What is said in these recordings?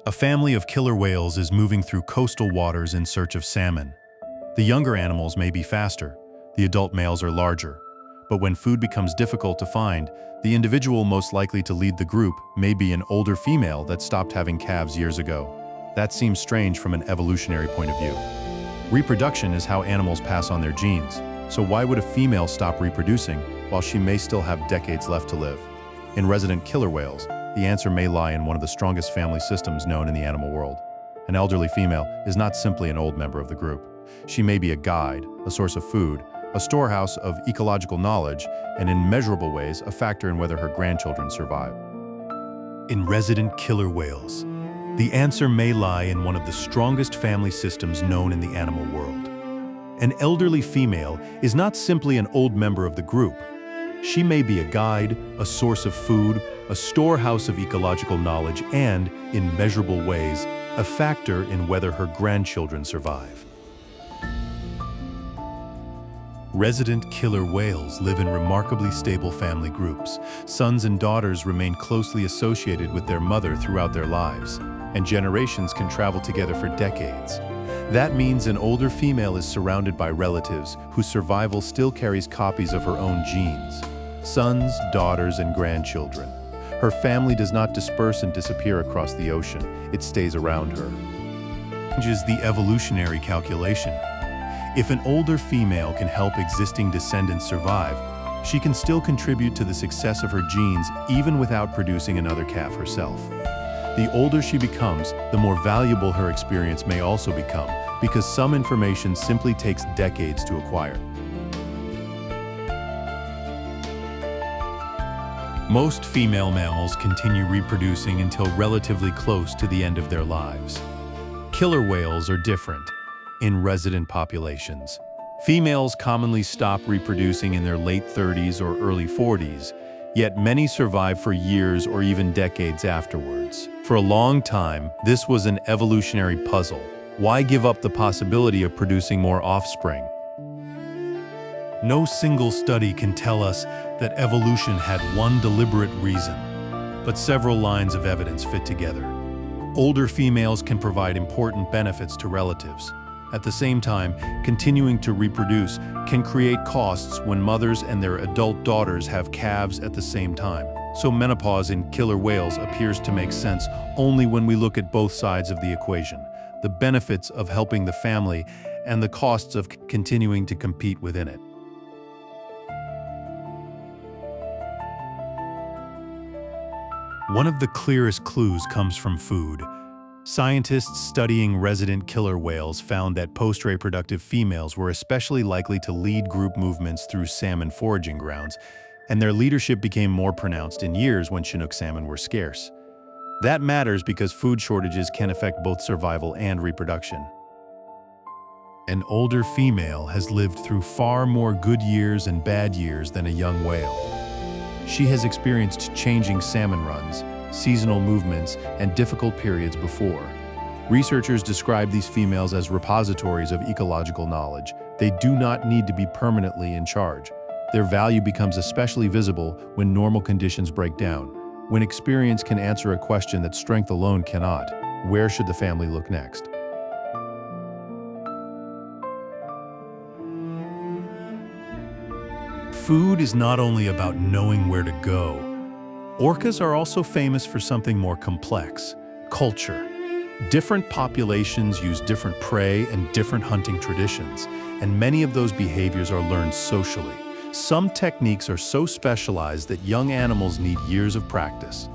A family of killer whales is moving through coastal waters in search of salmon. The younger animals may be faster, the adult males are larger, but when food becomes difficult to find, the individual most likely to lead the group may be an older female that stopped having calves years ago. That seems strange from an evolutionary point of view. Reproduction is how animals pass on their genes, so why would a female stop reproducing while she may still have decades left to live? In resident killer whales, the answer may lie in one of the strongest family systems known in the animal world. An elderly female is not simply an old member of the group. She may be a guide, a source of food, a storehouse of ecological knowledge, and in measurable ways a factor in whether her grandchildren survive. In resident killer whales, the answer may lie in one of the strongest family systems known in the animal world. An elderly female is not simply an old member of the group. She may be a guide, a source of food, a storehouse of ecological knowledge, and, in measurable ways, a factor in whether her grandchildren survive. Resident killer whales live in remarkably stable family groups. Sons and daughters remain closely associated with their mother throughout their lives, and generations can travel together for decades. That means an older female is surrounded by relatives whose survival still carries copies of her own genes. Sons, daughters, and grandchildren. Her family does not disperse and disappear across the ocean. It stays around her. Changes the evolutionary calculation. If an older female can help existing descendants survive, she can still contribute to the success of her genes even without producing another calf herself. The older she becomes, the more valuable her experience may also become, because some information simply takes decades to acquire. Most female mammals continue reproducing until relatively close to the end of their lives. Killer whales are different. In resident populations, females commonly stop reproducing in their late 30s or early 40s, yet many survive for years or even decades afterwards. For a long time, this was an evolutionary puzzle. Why give up the possibility of producing more offspring? No single study can tell us that evolution had one deliberate reason, but several lines of evidence fit together. Older females can provide important benefits to relatives. At the same time, continuing to reproduce can create costs when mothers and their adult daughters have calves at the same time. So menopause in killer whales appears to make sense only when we look at both sides of the equation, the benefits of helping the family and the costs of continuing to compete within it. One of the clearest clues comes from food. Scientists studying resident killer whales found that post-reproductive females were especially likely to lead group movements through salmon foraging grounds, and their leadership became more pronounced in years when Chinook salmon were scarce. That matters because food shortages can affect both survival and reproduction. An older female has lived through far more good years and bad years than a young whale. She has experienced changing salmon runs, seasonal movements, and difficult periods before. Researchers describe these females as repositories of ecological knowledge. They do not need to be permanently in charge. Their value becomes especially visible when normal conditions break down, when experience can answer a question that strength alone cannot. Where should the family look next? Food is not only about knowing where to go. Orcas are also famous for something more complex: culture. Different populations use different prey and different hunting traditions, and many of those behaviors are learned socially. Some techniques are so specialized that young animals need years of practice.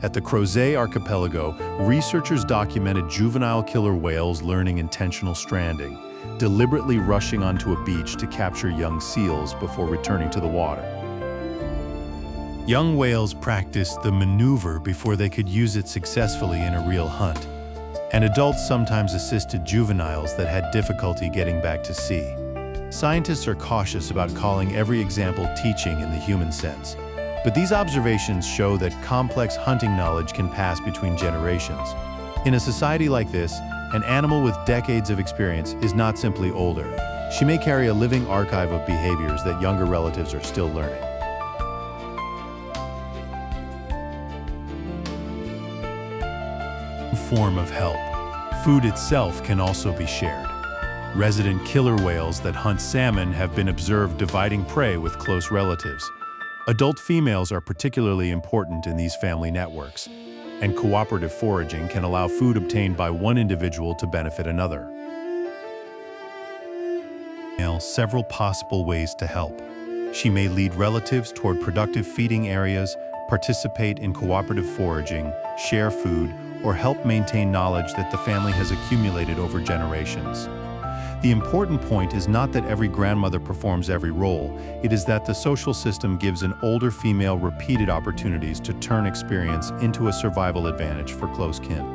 At the Crozet archipelago, researchers documented juvenile killer whales learning intentional stranding, deliberately rushing onto a beach to capture young seals before returning to the water. Young whales practiced the maneuver before they could use it successfully in a real hunt, and adults sometimes assisted juveniles that had difficulty getting back to sea. Scientists are cautious about calling every example teaching in the human sense, but these observations show that complex hunting knowledge can pass between generations. In a society like this, an animal with decades of experience is not simply older. She may carry a living archive of behaviors that younger relatives are still learning. form of help. Food itself can also be shared. Resident killer whales that hunt salmon have been observed dividing prey with close relatives. Adult females are particularly important in these family networks, and cooperative foraging can allow food obtained by one individual to benefit another. Several possible ways to help. She may lead relatives toward productive feeding areas, participate in cooperative foraging, share food, or help maintain knowledge that the family has accumulated over generations. The important point is not that every grandmother performs every role, it is that the social system gives an older female repeated opportunities to turn experience into a survival advantage for close kin.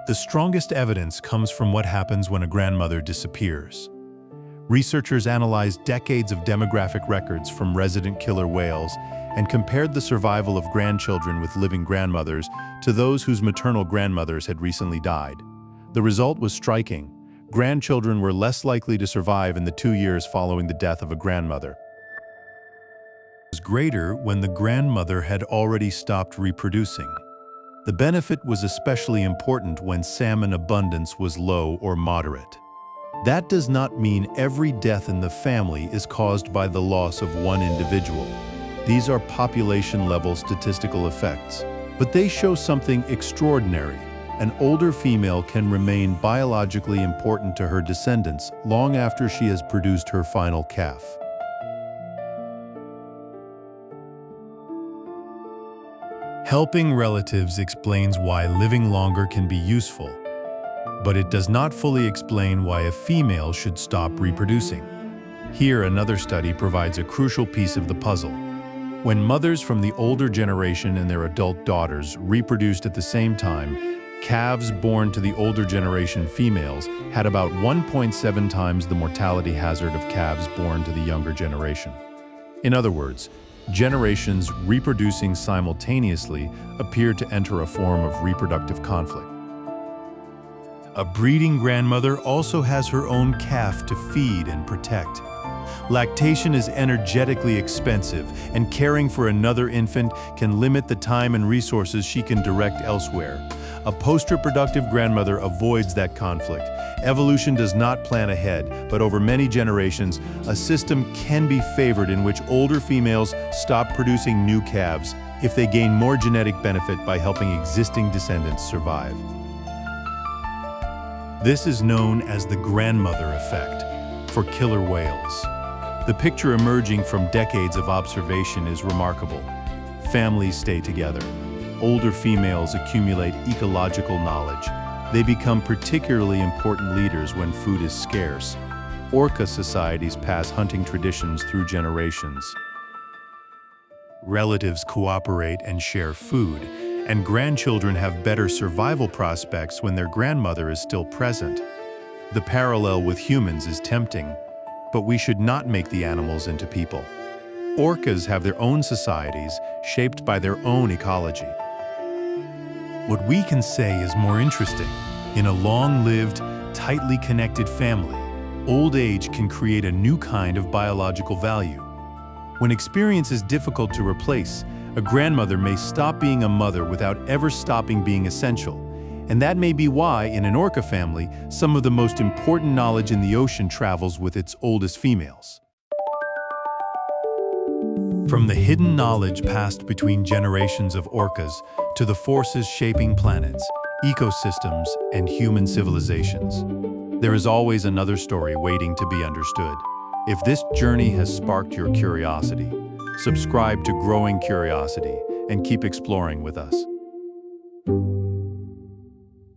The strongest evidence comes from what happens when a grandmother disappears. Researchers analyzed decades of demographic records from resident killer whales and compared the survival of grandchildren with living grandmothers to those whose maternal grandmothers had recently died. The result was striking. Grandchildren were less likely to survive in the 2 years following the death of a grandmother. It was greater when the grandmother had already stopped reproducing. The benefit was especially important when salmon abundance was low or moderate. That does not mean every death in the family is caused by the loss of one individual. These are population-level statistical effects, but they show something extraordinary. An older female can remain biologically important to her descendants long after she has produced her final calf. Helping relatives explains why living longer can be useful, but it does not fully explain why a female should stop reproducing. Here, another study provides a crucial piece of the puzzle. When mothers from the older generation and their adult daughters reproduced at the same time, calves born to the older generation females had about 1.7 times the mortality hazard of calves born to the younger generation. In other words, generations reproducing simultaneously appear to enter a form of reproductive conflict. A breeding grandmother also has her own calf to feed and protect. Lactation is energetically expensive, and caring for another infant can limit the time and resources she can direct elsewhere. A postreproductive grandmother avoids that conflict. Evolution does not plan ahead, but over many generations, a system can be favored in which older females stop producing new calves if they gain more genetic benefit by helping existing descendants survive. This is known as the grandmother effect for killer whales. The picture emerging from decades of observation is remarkable. Families stay together. Older females accumulate ecological knowledge. They become particularly important leaders when food is scarce. Orca societies pass hunting traditions through generations. Relatives cooperate and share food, and grandchildren have better survival prospects when their grandmother is still present. The parallel with humans is tempting, but we should not make the animals into people. Orcas have their own societies shaped by their own ecology. What we can say is more interesting. In a long-lived, tightly connected family, old age can create a new kind of biological value. When experience is difficult to replace, a grandmother may stop being a mother without ever stopping being essential. And that may be why, in an orca family, some of the most important knowledge in the ocean travels with its oldest females. From the hidden knowledge passed between generations of orcas to the forces shaping planets, ecosystems, and human civilizations, there is always another story waiting to be understood. If this journey has sparked your curiosity, subscribe to Growing Curiosity and keep exploring with us.